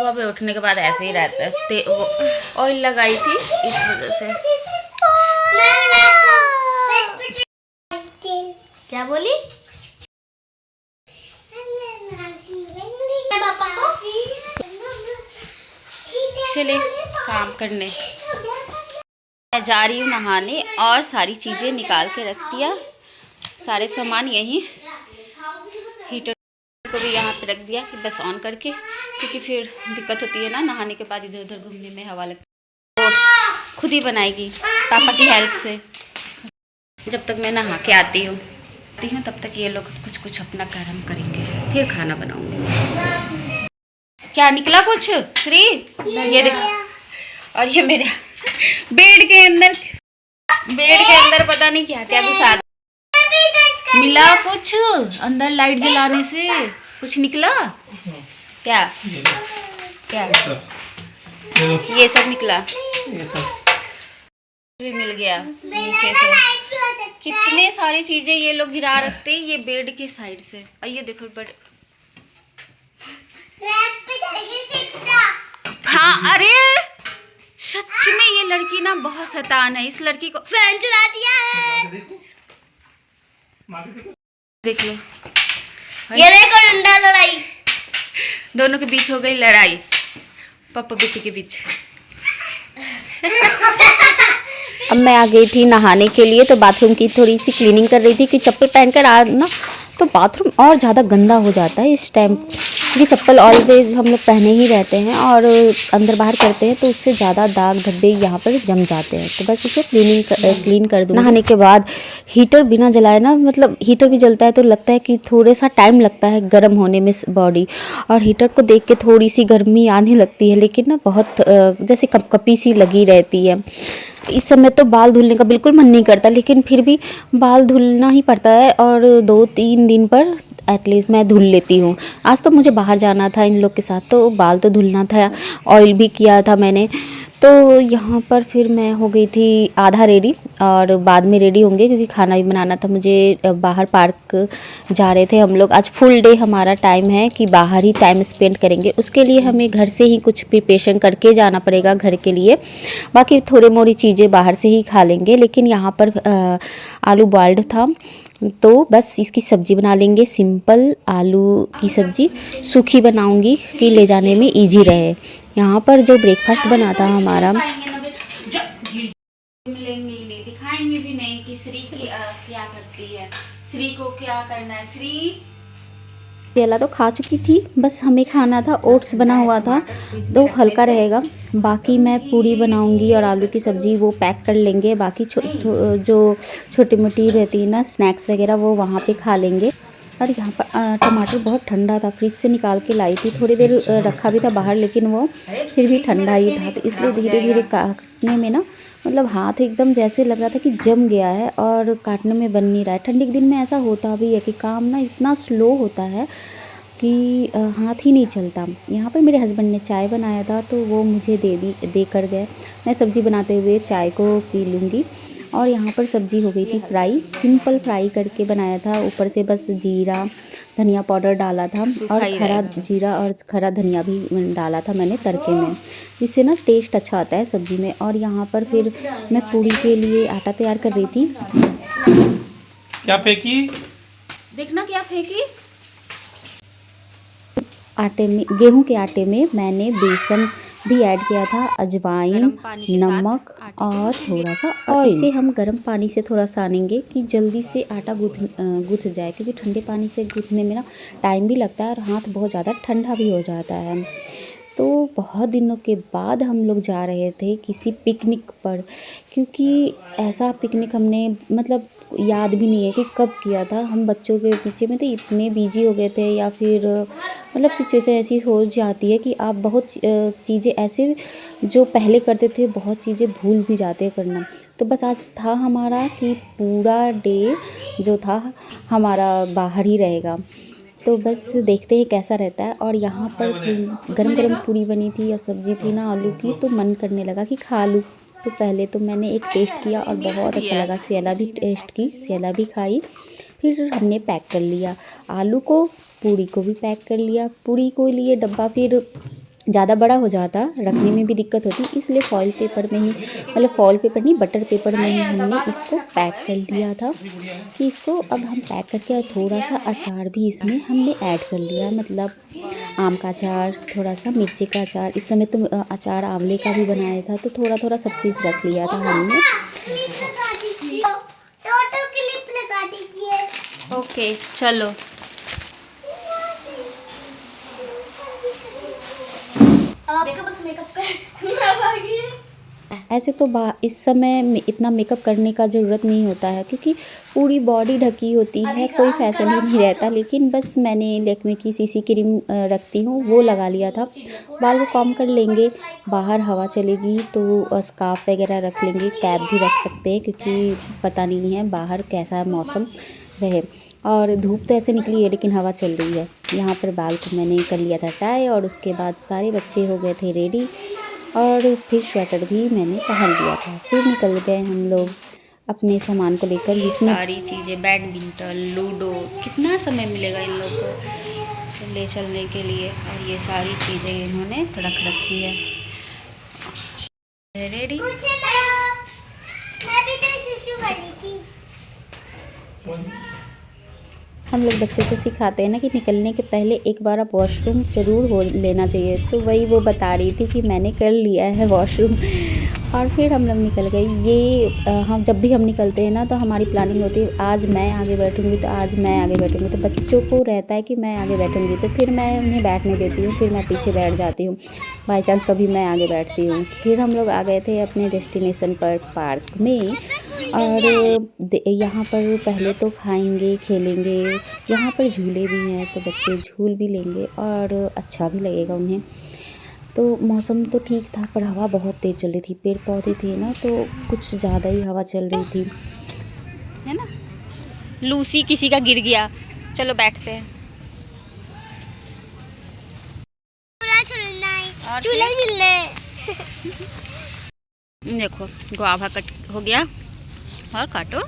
सुबह में उठने के बाद ऐसे ही रहता है। वो ऑयल लगाई थी इस वजह से। क्या बोली? चले काम करने। मैं जा रही हूँ नहाने और सारी चीज़ें निकाल के रख दिया, सारे सामान यहीं। हीटर को भी यहाँ पे रख दिया कि बस ऑन करके, क्योंकि फिर दिक्कत होती है ना नहाने के बाद इधर उधर घूमने में, हवा लगती है। ओट्स खुद ही बनाएगी पापा की हेल्प से। जब तक मैं नहा के आती हूँ तब तक ये लोग कुछ कुछ अपना काम करेंगे, फिर खाना बनाऊंगी। क्या निकला कुछ श्री? ये देखो। और ये मेरे बेड के अंदर पता नहीं क्या क्या घुसा मिला। कुछ अंदर लाइट जलाने से कुछ निकला क्या? क्या ये सब निकला? ये सब भी मिल गया नीचे से। कितने सारी चीजें ये लोग गिरा रखते हैं ये बेड के साइड से। और ये देखो बड़ हाँ, अरे सच में ये लड़की ना बहुत शैतान है। इस लड़की को फैन चला दिया है। देख लो, ये देखो डंडा लड़ाई। दोनों के बीच हो गई लड़ाई, पापा बेटी के बीच। अब मैं आ गई थी नहाने के लिए, तो बाथरूम की थोड़ी सी क्लीनिंग कर रही थी कि चप्पल पहनकर आ ना तो बाथरूम और ज़्यादा गंदा हो जाता है इस टाइम। ये चप्पल ऑलवेज हम लोग पहने ही रहते हैं और अंदर बाहर करते हैं, तो उससे ज़्यादा दाग धब्बे यहाँ पर जम जाते हैं। तो बस उसे क्लीन कर दूँ। नहाने के बाद हीटर बिना जलाए ना, मतलब हीटर भी जलता है तो लगता है कि थोड़ा सा टाइम लगता है गर्म होने में बॉडी, और हीटर को देख के थोड़ी सी गर्मी आने लगती है, लेकिन ना बहुत जैसे कपकपी सी लगी रहती है। इस समय तो बाल धुलने का बिल्कुल मन नहीं करता, लेकिन फिर भी बाल धुलना ही पड़ता है, और 2-3 दिन पर एटलीस्ट मैं धुल लेती हूँ। आज तो मुझे बाहर जाना था इन लोग के साथ, तो बाल तो धुलना था, ऑयल भी किया था मैंने। तो यहाँ पर फिर मैं हो गई थी आधा रेडी, और बाद में रेडी होंगे क्योंकि खाना भी बनाना था मुझे। बाहर पार्क जा रहे थे हम लोग। आज फुल डे हमारा टाइम है कि बाहर ही टाइम स्पेंड करेंगे। उसके लिए हमें घर से ही कुछ प्रिपरेशन करके जाना पड़ेगा घर के लिए। बाकी थोड़ी मोड़ी चीज़ें बाहर से ही खा लेंगे, लेकिन यहाँ पर आलू बॉइल्ड था, तो बस इसकी सब्ज़ी बना लेंगे। सिंपल आलू की सब्ज़ी सूखी बनाऊंगी कि ले जाने में इजी रहे। यहाँ पर जो ब्रेकफास्ट बना था हमारा, मिलेंगे ही नहीं, दिखाएंगे भी नहीं कि श्री की क्या करती है, श्री को क्या करना है। श्री केला तो खा चुकी थी, बस हमें खाना था। ओट्स बना हुआ था तो हल्का रहेगा। बाकी मैं पूरी बनाऊंगी और आलू की सब्ज़ी वो पैक कर लेंगे। बाकी जो छोटी मोटी रहती है ना स्नैक्स वगैरह, वो वहाँ पे खा लेंगे। और यहाँ पर टमाटर बहुत ठंडा था, फ्रिज से निकाल के लाई थी। थोड़ी देर रखा भी था बाहर, लेकिन वो फिर भी ठंडा ही था, तो इसलिए धीरे धीरे काटने में ना, मतलब हाथ एकदम जैसे लग रहा था कि जम गया है और काटने में बन नहीं रहा है। ठंडी के दिन में ऐसा होता भी है कि काम ना इतना स्लो होता है कि हाथ ही नहीं चलता। यहाँ पर मेरे हस्बैंड ने चाय बनाया था, तो वो मुझे दे कर गए। मैं सब्ज़ी बनाते हुए चाय को पी लूँगी। और यहाँ पर सब्ज़ी हो गई थी फ्राई, सिंपल फ्राई करके बनाया था। ऊपर से बस जीरा धनिया पाउडर डाला था, और खरा जीरा और खरा धनिया भी डाला था मैंने तड़के में, जिससे ना टेस्ट अच्छा आता है सब्ज़ी में। और यहाँ पर फिर मैं पूड़ी के लिए आटा तैयार कर रही थी। क्या फेंकी? देखना क्या फेंकी। आटे में, गेहूं के आटे में मैंने बेसन भी ऐड किया था, अजवाइन, नमक और थोड़ा सा ऑयल। इसे हम गर्म पानी से थोड़ा सानेंगे कि जल्दी से आटा गूँथ जाए, क्योंकि ठंडे पानी से गूँथने में ना टाइम भी लगता है और हाथ बहुत ज़्यादा ठंडा भी हो जाता है। तो बहुत दिनों के बाद हम लोग जा रहे थे किसी पिकनिक पर, क्योंकि ऐसा पिकनिक हमने मतलब याद भी नहीं है कि कब किया था। हम बच्चों के पीछे में तो इतने बिजी हो गए थे, या फिर मतलब सिचुएशन ऐसी हो जाती है कि आप बहुत चीज़ें ऐसे जो पहले करते थे बहुत चीज़ें भूल भी जाते हैं करना। तो बस आज था हमारा कि पूरा डे जो था हमारा बाहर ही रहेगा। तो बस देखते हैं कैसा रहता है। और यहाँ पर गरम गरम पूरी बनी थी और सब्ज़ी थी ना आलू की, तो मन करने लगा कि खा लूँ। तो पहले तो मैंने एक टेस्ट किया और बहुत अच्छा लगा। सियाला भी टेस्ट की, सियाला भी खाई। फिर हमने पैक कर लिया आलू को, पूरी को भी पैक कर लिया। पूरी को लिए डब्बा फिर ज़्यादा बड़ा हो जाता, रखने में भी दिक्कत होती, इसलिए फॉइल पेपर में ही, मतलब फॉइल पेपर नहीं, बटर पेपर में ही हमने इसको पैक कर लिया था। कि इसको अब हम पैक करके और थोड़ा सा अचार भी इसमें हमने ऐड कर लिया, मतलब आम का अचार, थोड़ा सा मिर्ची का अचार। इस समय तो अचार आंवले का भी बनाया था, तो थोड़ा थोड़ा सब चीज़ रख लिया था हमने। ओके चलो। ऐसे तो इस समय में इतना मेकअप करने का ज़रूरत नहीं होता है, क्योंकि पूरी बॉडी ढकी होती है, कोई फैशन ही नहीं रहता। लेकिन बस मैंने लैक्मे की सीसी क्रीम रखती हूँ, वो लगा लिया था। बाल को कॉम्ब कर लेंगे, बाहर हवा चलेगी तो स्कार्फ वगैरह रख लेंगे, कैप भी रख सकते हैं, क्योंकि पता नहीं है बाहर कैसा मौसम रहे। और धूप तो ऐसे निकली है लेकिन हवा चल रही है। यहाँ पर बाल को मैंने कर लिया था टाई, और उसके बाद सारे बच्चे हो गए थे रेडी, और फिर स्वेटर भी मैंने पहन लिया था। फिर निकल गए हम लोग अपने सामान को लेकर, जिसमें सारी चीज़ें, बैडमिंटन, लूडो, कितना समय मिलेगा इन लोग को ले चलने के लिए। और ये सारी चीज़ें इन्होंने रख रखी है। रेडी। हम लोग बच्चों को सिखाते हैं ना कि निकलने के पहले एक बार आप वॉशरूम ज़रूर हो लेना चाहिए, तो वही वो बता रही थी कि मैंने कर लिया है वॉशरूम। और फिर हम लोग निकल गए। ये हम जब भी हम निकलते हैं ना, तो हमारी प्लानिंग होती है आज मैं आगे बैठूंगी, तो आज मैं आगे बैठूंगी। तो बच्चों को रहता है कि मैं आगे बैठूंगी, तो फिर मैं उन्हें बैठने देती हूँ, फिर मैं पीछे बैठ जाती हूँ। बाई चांस कभी मैं आगे बैठती हूँ। फिर हम लोग आ गए थे अपने डेस्टिनेशन पर, पार्क में। और यहाँ पर पहले तो खाएंगे, खेलेंगे। यहाँ पर झूले भी हैं, तो बच्चे झूल भी लेंगे और अच्छा भी लगेगा उन्हें। तो मौसम तो ठीक था, पर हवा बहुत तेज़ चल रही थी। पेड़ पौधे थे ना, तो कुछ ज़्यादा ही हवा चल रही थी, है ना। लूसी किसी का गिर गया। चलो बैठते हैं। और देखो गुआवा कट हो गया, और काटो।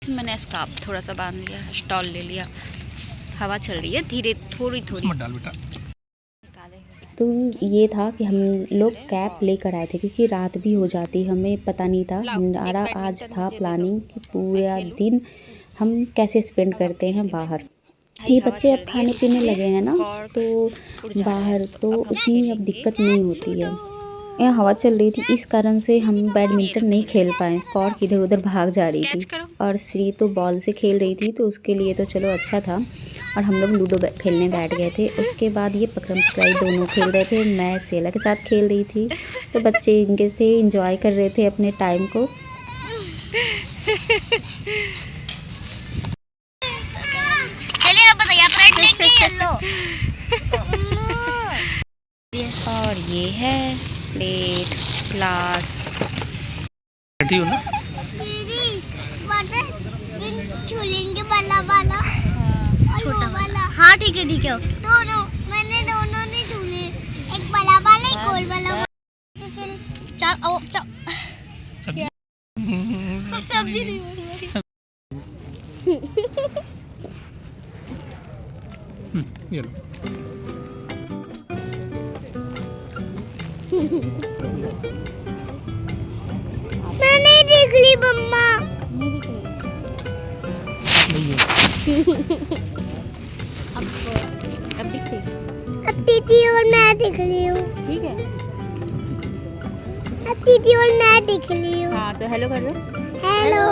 मैंने स्कार्फ थोड़ा सा बांध लिया, स्टॉल ले लिया। हवा चल रही है धीरे, थोड़ी थोड़ी। मत डाल बेटा। तो ये था कि हम लोग कैब लेकर आए थे, क्योंकि रात भी हो जाती, हमें पता नहीं था। हमारा आज था प्लानिंग कि पूरा दिन हम कैसे स्पेंड करते हैं बाहर। ये बच्चे अब खाने पीने लगे हैं ना, तो बाहर तो उतनी अब दिक्कत नहीं होती है। यहाँ हवा चल रही थी, इस कारण से हम बैडमिंटन नहीं खेल पाए। कॉर्क इधर उधर भाग जा रही थी, और श्री तो बॉल से खेल रही थी, तो उसके लिए तो चलो अच्छा था। और हम लोग लूडो खेलने बैठ गए थे। उसके बाद ये पकड़म पकड़ाई दोनों खेल रहे थे, मैं सेला के साथ खेल रही थी। तो बच्चे इनके थे, इंजॉय कर रहे थे अपने टाइम को। चलिए अब बताइए और ये है प्लेट, ग्लास। बैठी हो ना। झूलेंगे वाला वाला, छोटा वाला। हाँ ठीक है ठीक है। दोनों मैंने दोनों ने झूले, एक बड़ा वाला एक गोल वाला। सब्जी नहीं ये लो। मैंने देख ली मम्मा। अब दिख रही? अब दीदी और मैं दिख रही हूँ। ठीक है। अब दीदी और मैं दिख रही हूँ। हाँ, तो हेलो कर दो। हेलो।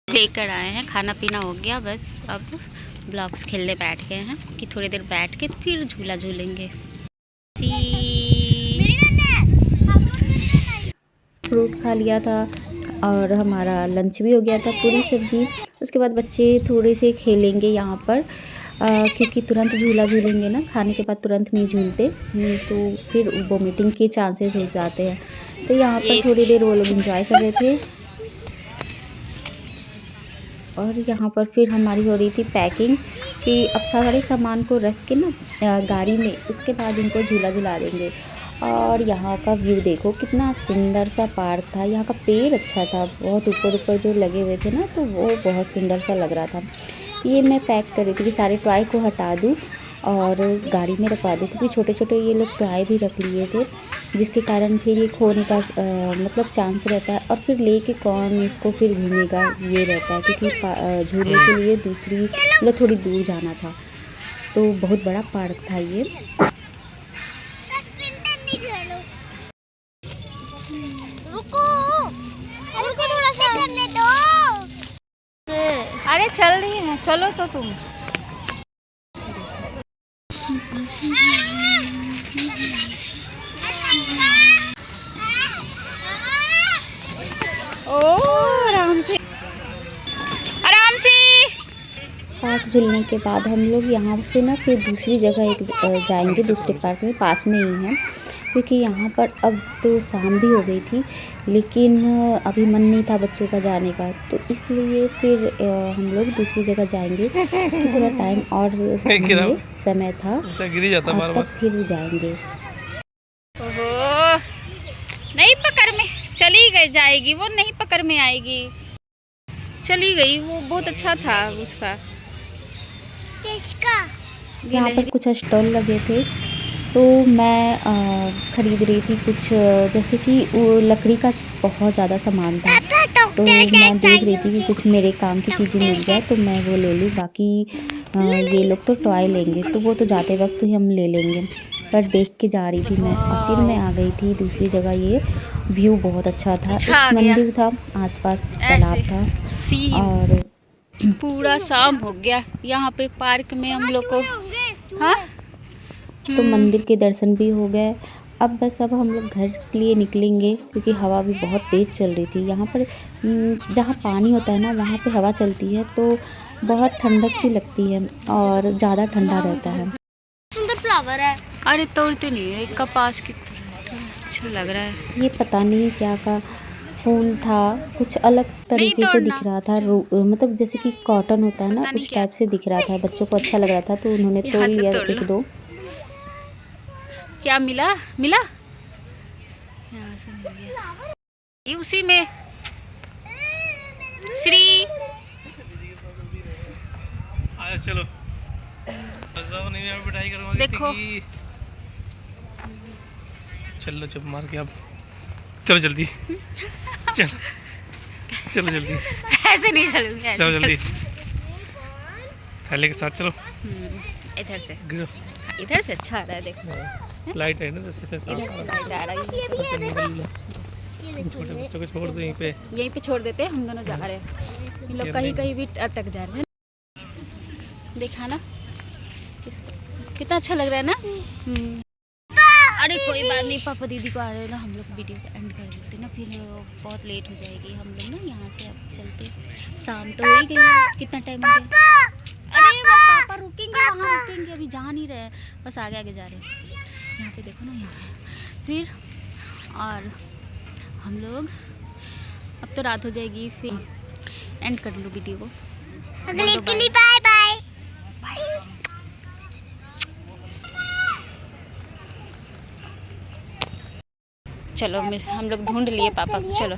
लेकर आए हैं, खाना पीना हो गया, बस अब ब्लॉक्स खेलने बैठ गए हैं कि थोड़ी देर बैठ के फिर झूला झूलेंगे। फ्रूट खा लिया था और हमारा लंच भी हो गया था, पूरी सब्जी। उसके बाद बच्चे थोड़े से खेलेंगे यहाँ पर, क्योंकि तुरंत झूला झूलेंगे ना, खाने के बाद तुरंत नहीं झूलते, तो फिर वोमिटिंग के चांसेस हो जाते हैं। तो यहाँ पर थोड़ी देर वो लोग एंजॉय कर रहे थे। और यहाँ पर फिर हमारी हो रही थी पैकिंग, कि अब सारे सामान को रख के ना गाड़ी में, उसके बाद इनको झूला झुला देंगे। और यहाँ का व्यू देखो, कितना सुंदर सा पार्क था। यहाँ का पेड़ अच्छा था, बहुत ऊपर ऊपर जो लगे हुए थे ना, तो वो बहुत सुंदर सा लग रहा था। ये मैं पैक कर रही थी कि सारे टॉय को हटा दूँ, और गाड़ी में रखवा दी, क्योंकि छोटे छोटे ये लोग टॉय भी रख लिए थे, जिसके कारण फिर ये खोने का मतलब चांस रहता है, और फिर लेके कौन इसको फिर घूमेगा, ये रहता है। क्योंकि झूले के लिए दूसरी मतलब थोड़ी दूर जाना था, तो बहुत बड़ा पार्क था ये। रुको रुको, थोड़ा सा करने दो। अरे चल रही है, चलो तो तुम। ओ आराम से आराम से। पार्क झूलने के बाद हम लोग यहाँ से ना फिर दूसरी जगह एक जाएंगे, दूसरे पार्क में, पास में ही है। क्योंकि यहाँ पर अब तो शाम भी हो गई थी, लेकिन अभी मन नहीं था बच्चों का जाने का, तो इसलिए फिर हम लोग दूसरी जगह जाएंगे कि थोड़ा टाइम और समय था, तब फिर जाएंगे। ओहो, नहीं पकड़ में चली गई, जाएगी वो, नहीं पकड़ में आएगी, चली गई वो। बहुत अच्छा था उसका। किसका? यहाँ पर कुछ स्टॉल लगे थे, तो मैं ख़रीद रही थी कुछ, जैसे कि वो लकड़ी का बहुत ज़्यादा सामान था, तो मैं देख रही थी कि कुछ मेरे काम की चीज़ें मिल जाए तो मैं वो ले लूँ। बाकी ये लोग तो टॉय लेंगे, तो वो तो जाते वक्त ही हम ले लेंगे, पर देख के जा रही थी मैं। और फिर मैं आ गई थी दूसरी जगह। ये व्यू बहुत अच्छा था, एक मंदिर था, आसपास तालाब था, और पूरा शाम हो गया यहाँ पे पार्क में हम लोग को। हाँ, तो मंदिर के दर्शन भी हो गए। अब हम लोग घर के लिए निकलेंगे, क्योंकि हवा भी बहुत तेज़ चल रही थी। यहाँ पर जहाँ पानी होता है ना, वहाँ पे हवा चलती है, तो बहुत ठंडक सी लगती है और ज़्यादा ठंडा रहता है। सुंदर फ्लावर है। अरे तोड़ते नहीं है, कपास की तरह अच्छा लग रहा है। ये पता नहीं क्या का फूल था, कुछ अलग तरीके से दिख रहा था, मतलब जैसे कि कॉटन होता है ना, उस टाइप से दिख रहा था। बच्चों को अच्छा लग रहा था, तो उन्होंने तोड़ लिया एक दो। क्या मिला? यहाँ से मिल गया, ये उसी में। श्री आया, चलो देखो, चलो चुप मार के अब चलो जल्दी। चलो चलो जल्दी, ऐसे नहीं चलूंगी, चलो जल्दी, थैले के साथ चलो। इधर से, गिरो। इधर से अच्छा आ रहा है, देखो लाइट है ना, जैसे इधर से लाइट आ रही है। छोटे बच्चों को छोड़ दो यहीं पे छोड़ देते हैं, हम दोनों जा रहे हैं। इन लोग कहीं कहीं भी अटक जा रहे हैं। देखा ना कितना अच्छा लग रहा है ना। अरे कोई बात नहीं, पापा दीदी को आ रहे हैं ना, हम लोग वीडियो को एंड कर देते ना, फिर बहुत लेट हो जाएगी। हम लोग ना यहाँ से अब चलते, शाम तो हो ही गई, कितना टाइम हो गया। अरे वो पापा रुकेंगे, वहाँ रुकेंगे, अभी जा नहीं रहे, बस आगे आगे जा रहे हैं। यहाँ पे देखो ना, यहाँ फिर, और हम लोग अब तो रात हो जाएगी, फिर एंड कर लो वीडियो को। अगले के लिए बाय बाय। चलो हम लोग ढूंढ लिए पापा को, चलो।